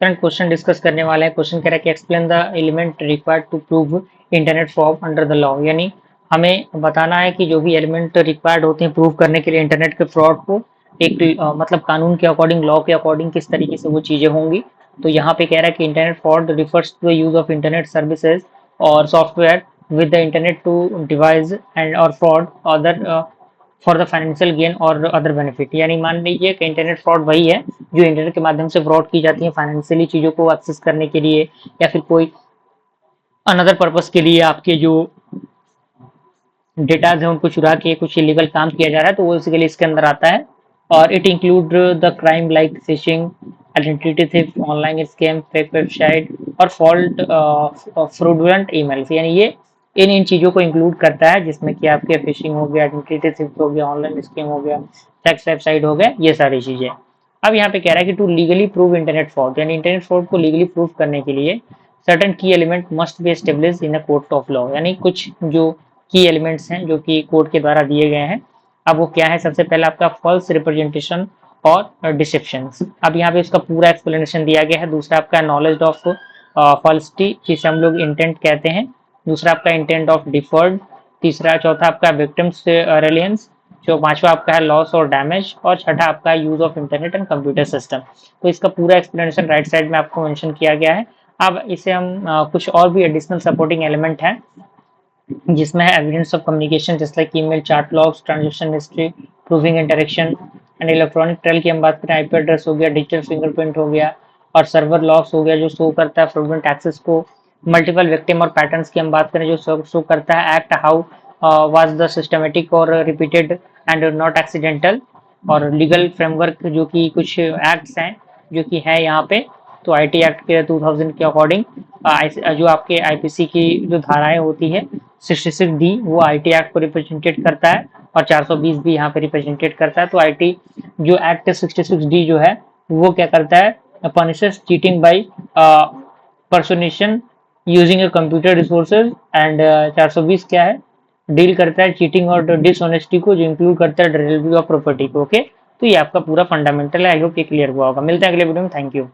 Current question discuss करने वाले हैं। क्वेश्चन कह रहा है कि explain the element required to prove internet fraud under the law, यानी हमें बताना है कि जो भी एलिमेंट रिक्वायर्ड होते हैं प्रूव करने के लिए इंटरनेट के फ्रॉड को, एक मतलब कानून के अकॉर्डिंग, लॉ के अकॉर्डिंग किस तरीके से वो चीजें होंगी। तो यहाँ पे कह रहा है कि internet fraud refers to the use of internet services और software with the internet to devise and or fraud other for the financial gain और अदर बेनिफिट, यानी मान लीजिए कि इंटरनेट फ्रॉड वही है जो इंटरनेट के माध्यम से फ्रॉड की जाती है फाइनेंशियली चीजों को एक्सेस करने के लिए, या फिर कोई अनदर पर्पस के लिए आपके जो डेटाज है उनको चुरा के कुछ इलीगल काम किया जा रहा है, तो वो बेसिकली इसके अंदर आता है। और it include the crime like fishing, identity theft, online scam, fake website और फॉल्ट फ्रॉडुलेंट ईमेल्स, यानी ये इन चीजों को इंक्लूड करता है, जिसमें कि आपके फिशिंग हो गया, आइडेंटिटी थेफ्ट हो गया, ऑनलाइन स्कैम हो गया, फेक वेबसाइट हो गया, ये सारी चीजें। अब यहाँ पे कह रहा है कि to legally prove internet fraud, यानी इंटरनेट फ्रॉड को लीगली प्रूव करने के लिए सर्टेन की element must be established in a court of law, यानी कुछ जो की एलिमेंट्स हैं जो कि कोर्ट के द्वारा दिए गए हैं। अब वो क्या है, सबसे पहले आपका फॉल्स रिप्रेजेंटेशन और डिसेप्शन। अब यहाँ पे इसका पूरा एक्सप्लेनेशन दिया गया है। दूसरा आपका नॉलेज ऑफ फॉल्सिटी, जिसे हम लोग इंटेंट कहते हैं। दूसरा आपका इंटेंट ऑफ डिफर्ड। तीसरा, चौथा आपका विक्टिम्स रिलियंस। जो पांचवा आपका है लॉस और डैमेज। और छठा आपका use of internet and computer system. तो इसका पूरा एक्सप्लेनेशन राइट साइड में आपको मेंशन किया गया है। अब इसे हम कुछ और भी एडिशनल सपोर्टिंग एलिमेंट है, जिसमें है एविडेंस ऑफ कम्युनिकेशन जैसे like email, chat logs, transaction history, proving interaction and electronic trail की हम बात करें, आईपी एड्रेस हो गया, डिजिटल फिंगरप्रिंट हो गया, और सर्वर लॉग्स हो गया जो शो करता है फ्रॉडुलेंट एक्सेस को। मल्टीपल विक्टिम और पैटर्न्स की हम बात करें जो शो करता है act how was the systematic और रिपीटेड एंड नॉट एक्सीडेंटल। और लीगल फ्रेमवर्क जो कि कुछ एक्ट्स हैं जो कि है यहाँ पे, तो आईटी एक्ट के 2000 के अकॉर्डिंग जो आपके आईपीसी की जो धाराएं होती है 66 डी, वो आईटी एक्ट को रिप्रेजेंटेट करता है, और 420 भी यहाँ पे रिप्रेजेंटेट करता है। तो आईटी जो एक्ट 66 डी जो है वो क्या करता है, punishes cheating by personation using a computer resources. And 420 क्या है, डील करता है चीटिंग और डिसऑनेस्टी को, जो इंक्लूड करता है डिलीवरी ऑफ प्रॉपर्टी को। ओके, तो ये आपका पूरा फंडामेंटल है। आई होप ये क्लियर हुआ होगा। मिलते हैं अगले वीडियो में। Thank you.